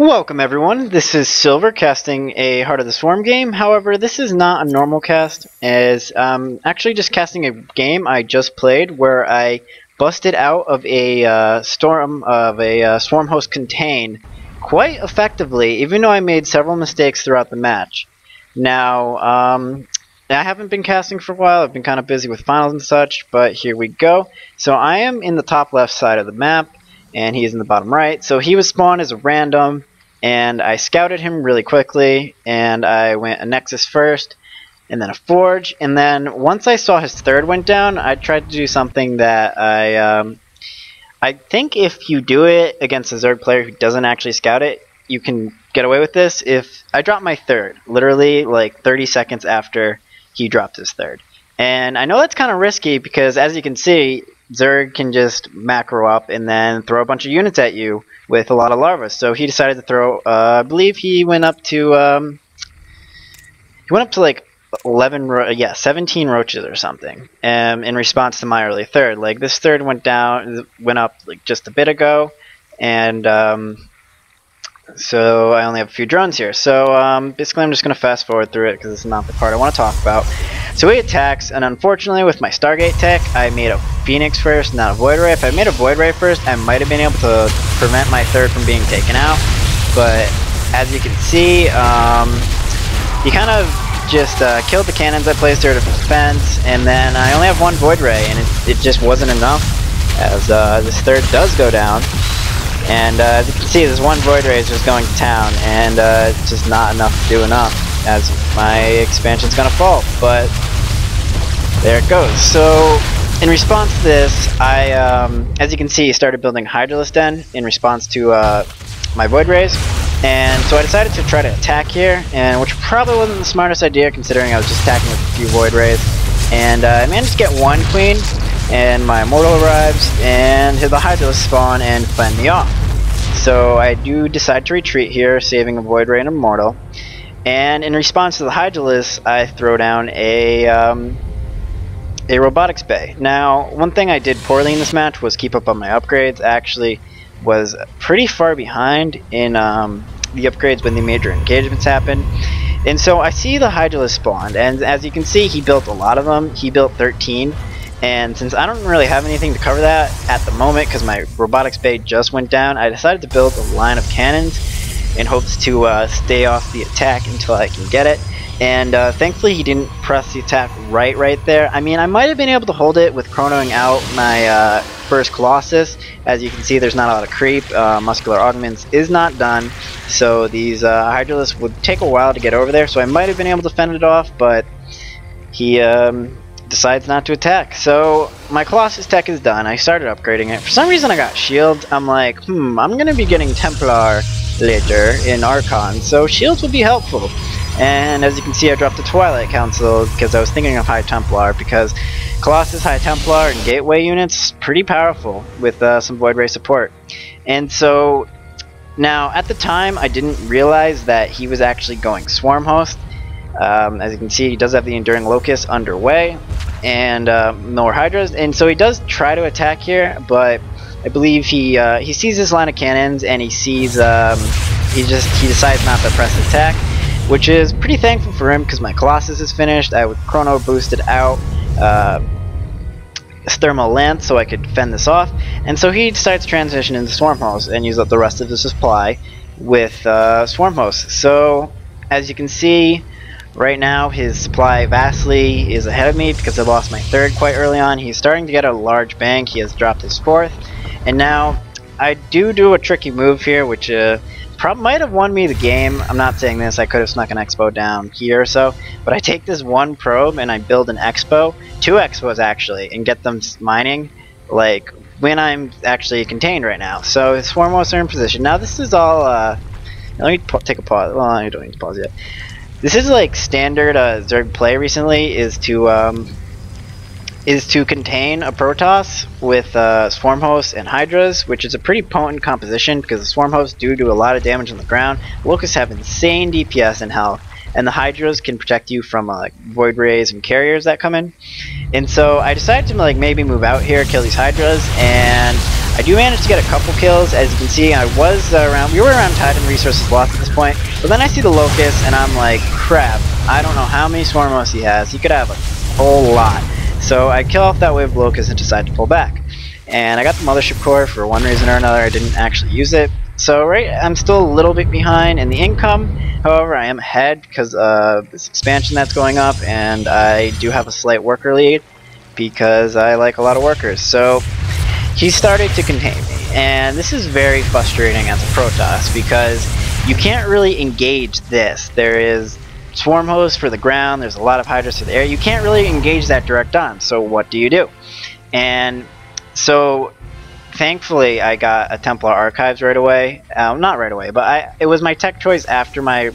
Welcome everyone, this is Silver casting a Heart of the Swarm game. However, this is not a normal cast, as actually just casting a game I just played where I busted out of a Swarm host contain quite effectively, even though I made several mistakes throughout the match. Now, I haven't been casting for a while, I've been kind of busy with finals and such, but here we go. So I am in the top left side of the map, and he's in the bottom right. So he was spawned as a random, and I scouted him really quickly, and I went a Nexus first, and then a Forge, and then once I saw his third went down, I tried to do something that I think if you do it against a Zerg player who doesn't actually scout it, you can get away with this. If I dropped my third, literally like 30 seconds after he dropped his third. And I know that's kind of risky because, as you can see, Zerg can just macro up and then throw a bunch of units at you with a lot of larvae. So he decided to throw, I believe he went up to like 17 roaches or something, in response to my early third. Like this third went up like just a bit ago, and so I only have a few drones here. So basically I'm just going to fast forward through it because it's not the part I want to talk about. So he attacks, and unfortunately with my Stargate tech, I made a Phoenix first, not a Void Ray. If I made a Void Ray first, I might have been able to prevent my third from being taken out. But as you can see, he kind of just killed the cannons I placed there to defense, and then I only have one Void Ray, and it just wasn't enough, as this third does go down. And as you can see, this one Void Ray is just going to town, and it's just not enough to do enough, as my expansion's gonna fall. But there it goes. So in response to this, I, as you can see, started building Hydralisk Den in response to my Void Rays. And so I decided to try to attack here, and which probably wasn't the smartest idea considering I was just attacking with a few Void Rays. And I managed to get one Queen, and my Immortal arrives, and hit the Hydralisk spawn and fend me off. So I do decide to retreat here, saving a Void Ray and Immortal. And in response to the Hydralisk, I throw down a Robotics Bay. Now, one thing I did poorly in this match was keep up on my upgrades. I actually was pretty far behind in the upgrades when the major engagements happened. And so I see the Hydralisk spawned, and as you can see, he built a lot of them. He built 13. And since I don't really have anything to cover that at the moment because my Robotics Bay just went down, I decided to build a line of cannons in hopes to stay off the attack until I can get it. And thankfully he didn't press the attack right there. I mean, I might have been able to hold it with chronoing out my first Colossus. As you can see, there's not a lot of creep. Muscular Augments is not done, so these Hydralisks would take a while to get over there, so I might have been able to fend it off, but he decides not to attack. So my Colossus tech is done. I started upgrading it. For some reason I got shields. I'm like, I'm gonna be getting Templar later in Archon, so shields would be helpful. And as you can see, I dropped the Twilight Council because I was thinking of High Templar, because Colossus, High Templar, and Gateway units pretty powerful with some Void Ray support. And so now at the time I didn't realize that he was actually going Swarm Host. As you can see, he does have the Enduring Locust underway, and more Hydras, and so he does try to attack here, but I believe he sees this line of cannons, and he sees he decides not to press attack, which is pretty thankful for him because my Colossus is finished. I would chrono boosted out this Thermal Lance so I could fend this off, and so he decides to transition into Swarm Host and use up the rest of his supply with Swarm Host. So as you can see, right now his supply vastly is ahead of me because I lost my third quite early on. He's starting to get a large bank. He has dropped his fourth, and now I do a tricky move here, which might have won me the game. I'm not saying this. I could have snuck an Expo down here or so, but I take this one probe and I build an Expo, 2 Expos actually, and get them mining like when I'm actually contained right now. So his Swarm Hosts are in position. Now this is all let me take a pause. Well, I don't need to pause yet. This is like standard Zerg play recently, is to contain a Protoss with Swarm Hosts and Hydras, which is a pretty potent composition because the Swarm Hosts do a lot of damage on the ground. Locusts have insane DPS and health, and the Hydras can protect you from like Void Rays and Carriers that come in. And so I decided to like maybe move out here, kill these Hydras, and I do manage to get a couple kills. As you can see, we were around tied in resources lost at this point, but then I see the Locust and I'm like, crap, I don't know how many Swarm hosts he has. He could have a whole lot. So I kill off that wave of Locust and decide to pull back. And I got the Mothership Core for one reason or another. I didn't actually use it. So I'm still a little bit behind in the income. However, I am ahead because of this expansion that's going up, and I do have a slight worker lead because I like a lot of workers. So he started to contain me, and this is very frustrating as a Protoss because you can't really engage this. There is Swarm host for the ground, there's a lot of Hydras for the air. You can't really engage that direct on, so what do you do? And so thankfully I got a Templar Archives right away. Not right away, but it was my tech choice after my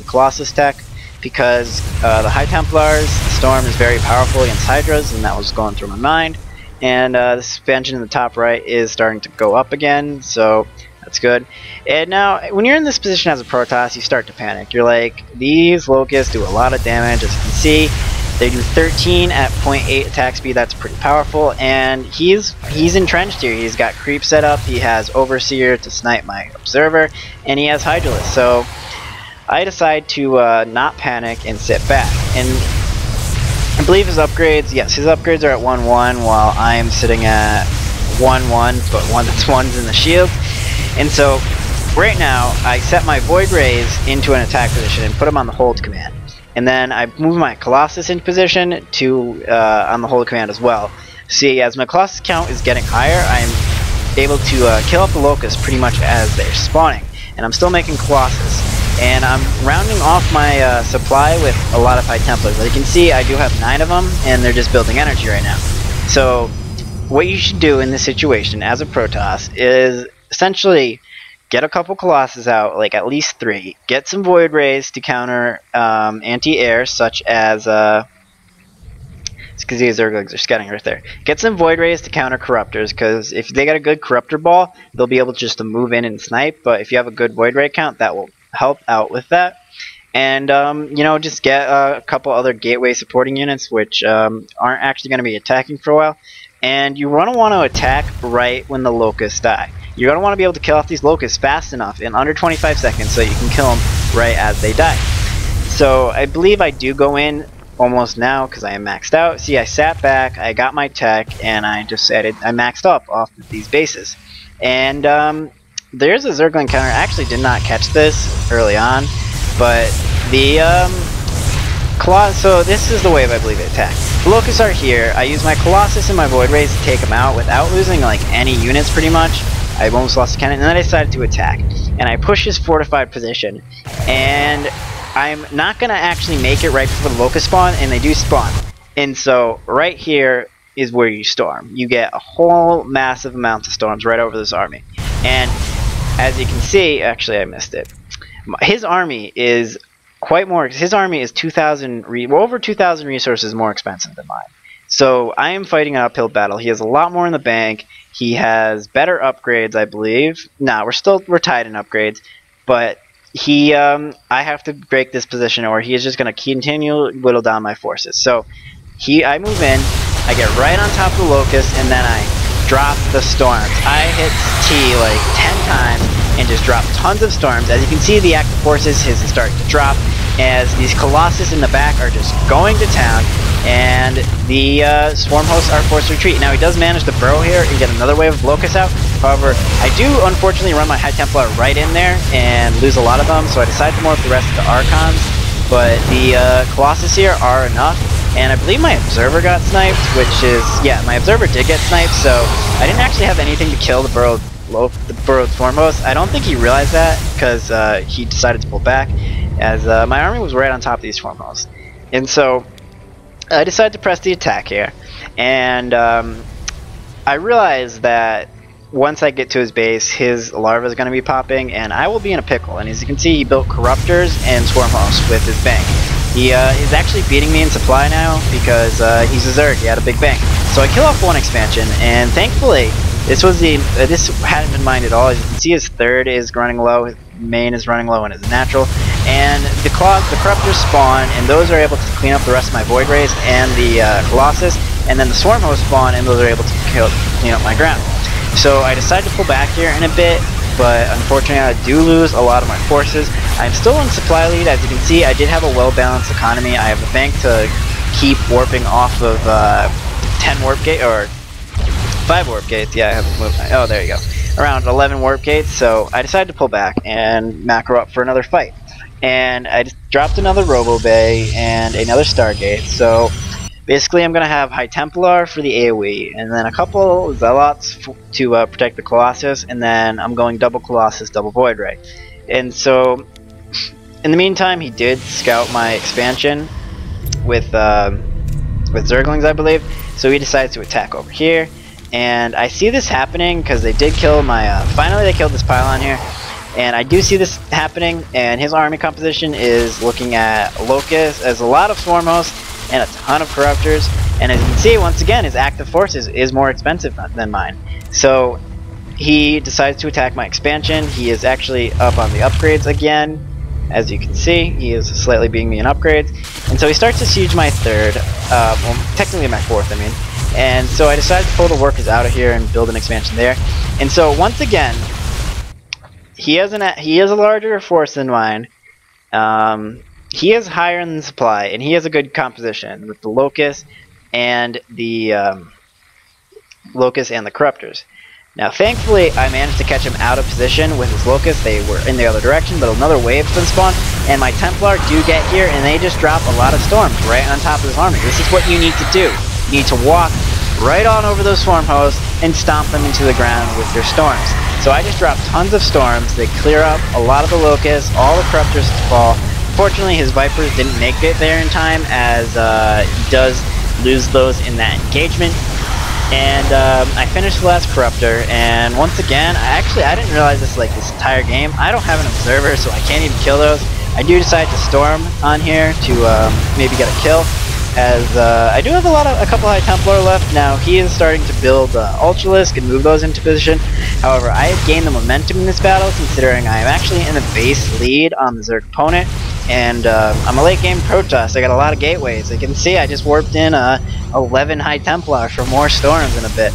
Colossus tech, because the High Templars, the Storm is very powerful against Hydras, and that was going through my mind. And this expansion in the top right is starting to go up again, so that's good. And now, when you're in this position as a Protoss, you start to panic. You're like, these Locusts do a lot of damage, as you can see. They do 13 at 0.8 attack speed. That's pretty powerful, and he's entrenched here. He's got creep set up, he has Overseer to snipe my Observer, and he has Hydralisk. So I decide to not panic and sit back. And I believe his upgrades, yes, his upgrades are at 1-1 while I'm sitting at 1-1, but that's ones in the shield. And so right now I set my Void Rays into an attack position and put them on the hold command. And then I move my Colossus into position to on the hold command as well. See, as my Colossus count is getting higher, I'm able to kill off the Locusts pretty much as they're spawning. And I'm still making Colossus. And I'm rounding off my supply with a lot of High Templars. As you can see, I do have 9 of them, and they're just building energy right now. So what you should do in this situation as a Protoss is essentially get a couple Colossus out, like at least 3. Get some Void Rays to counter anti-air, such as because these Zerglings are scouting right there. Get some Void Rays to counter Corruptors, because if they got a good Corruptor ball, they'll be able just to move in and snipe. But if you have a good Void Ray count, that will help out with that. And you know, just get a couple other gateway supporting units, which aren't actually going to be attacking for a while. And you want to attack right when the Locusts die. You're going to want to be able to kill off these Locusts fast enough in under 25 seconds so you can kill them right as they die. So I believe I do go in almost now because I am maxed out. See, I sat back, I got my tech, and I decided I maxed up off of these bases. And there's a Zergling counter. I actually did not catch this early on, but the so this is the wave I believe it attacked. The Locusts are here. I use my Colossus and my Void Rays to take them out without losing like any units pretty much. I almost lost a cannon, and then I decided to attack. And I push his fortified position, and I'm not going to actually make it right before the Locust spawn, and they do spawn. And so right here is where you storm. You get a whole massive amount of storms right over this army. And as you can see, actually I missed it. His army is quite more, his army is 2,000, over 2,000 resources more expensive than mine. So I am fighting an uphill battle. He has a lot more in the bank. He has better upgrades, I believe. Nah, we're tied in upgrades, but he, I have to break this position, or he is just going to continue to whittle down my forces. So I move in, I get right on top of the Locust, and then I drop the storms. I hit T like 10 times and just drop tons of storms. As you can see, the active forces is starting to drop as these Colossus in the back are just going to town, and the Swarm hosts are forced to retreat. Now he does manage to burrow here and get another wave of Locusts out. However, I do unfortunately run my High Templar right in there and lose a lot of them, so I decide to morph the rest of the Archons. But the Colossus here are enough, and I believe my Observer got sniped, which is, yeah, my Observer did get sniped, so I didn't actually have anything to kill the burrowed Swarm host. I don't think he realized that, because he decided to pull back, as my army was right on top of these Swarm hosts. And so I decided to press the attack here, and I realized that once I get to his base, his larva is going to be popping, and I will be in a pickle. And as you can see, he built Corruptors and Swarm hosts with his bank. He is actually beating me in supply now because he's a Zerg. He had a big bank. So I kill off one expansion, and thankfully, this hadn't been mined at all. As you can see, his third is running low, his main is running low, and his natural. And the Corruptors spawn, and those are able to clean up the rest of my Void Rays and the Colossus. And then the Swarm hosts spawn, and those are able to clean up my ground. So I decided to pull back here in a bit, but unfortunately I do lose a lot of my forces. I'm still in supply lead. As you can see, I did have a well-balanced economy. I have the bank to keep warping off of 10 warp gate, or 5 warp gates. Yeah, I have moved. Oh, there you go. Around 11 warp gates, so I decided to pull back and macro up for another fight. And I just dropped another Robo Bay and another Stargate, so basically I'm going to have High Templar for the AoE, and then a couple Zealots to protect the Colossus, and then I'm going double Colossus, double Void Ray. And so, in the meantime, he did scout my expansion with Zerglings, I believe, so he decides to attack over here. And I see this happening because they did kill my, finally they killed this pylon here. And I do see this happening, and his army composition is looking at Locust as a lot of Swarm Hosts and a ton of Corruptors. And as you can see, once again, his active forces is more expensive than mine. So he decides to attack my expansion. He is actually up on the upgrades again. As you can see, he is slightly beating me in upgrades. And so he starts to siege my third, well, technically my fourth, I mean. And so I decided to pull the workers out of here and build an expansion there. And so once again, he has a larger force than mine. He is higher in the supply, and he has a good composition with the Locust and the Corruptors. Now, thankfully, I managed to catch him out of position with his Locust. They were in the other direction, but another wave's been spawned, and my Templar do get here, and they just drop a lot of storms right on top of his army. This is what you need to do. You need to walk right on over those Swarm Hosts and stomp them into the ground with your storms. So I just dropped tons of storms. They clear up a lot of the Locusts, all the Corruptors fall. Fortunately, his Vipers didn't make it there in time, as he does lose those in that engagement. And I finished the last Corruptor, and once again, I didn't realize this this entire game. I don't have an Observer, so I can't even kill those. I do decide to Storm on here to maybe get a kill, as I do have a couple High Templar left. Now he is starting to build Ultralisk and move those into position. However, I have gained the momentum in this battle, considering I am actually in the base lead on the Zerg opponent, and I'm a late game Protoss. I got a lot of gateways. You can see I just warped in 11 High Templar for more storms in a bit.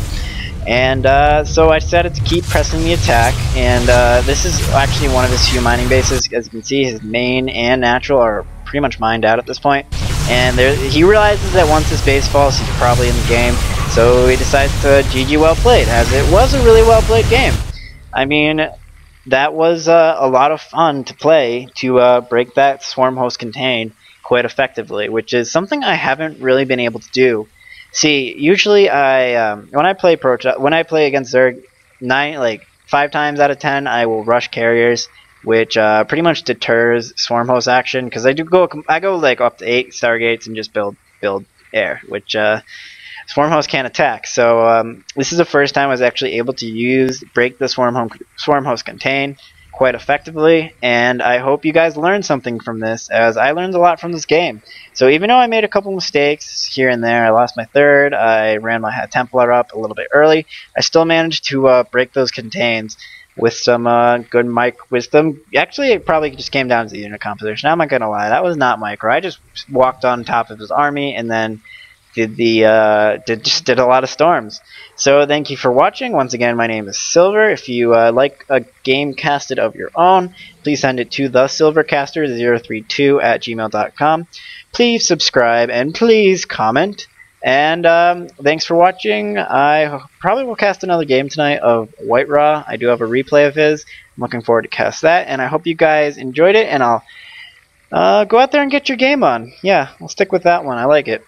And so I decided to keep pressing the attack, and this is actually one of his few mining bases. As you can see, his main and natural are pretty much mined out at this point. And he realizes that once his base falls, he's probably in the game, so he decides to GG well played, as it was a really well played game. I mean, that was a lot of fun to play, to break that Swarm Host contain quite effectively, which is something I haven't really been able to do. See, usually when I play against Zerg, 5 times out of 10 I will rush carriers, which pretty much deters Swarm Host action, because I go up to 8 Stargates and just build air, which Swarm Host can't attack. So this is the first time I was actually able to break the Swarm Host contain quite effectively, and I hope you guys learned something from this, as I learned a lot from this game. So even though I made a couple mistakes here and there, I lost my third, I ran my Templar up a little bit early, I still managed to break those contains with some good mic wisdom. Actually, it probably just came down to the unit composition. I'm not gonna lie, that was not micro. I just walked on top of his army and then did a lot of storms. So thank you for watching. Once again, my name is Silver. If you like a game casted of your own, please send it to thesilvercaster032@gmail.com. Please subscribe and please comment. And thanks for watching. I probably will cast another game tonight of White Raw. I do have a replay of his. I'm looking forward to cast that, and I hope you guys enjoyed it, and I'll go out there and get your game on. Yeah, I'll stick with that one. I like it.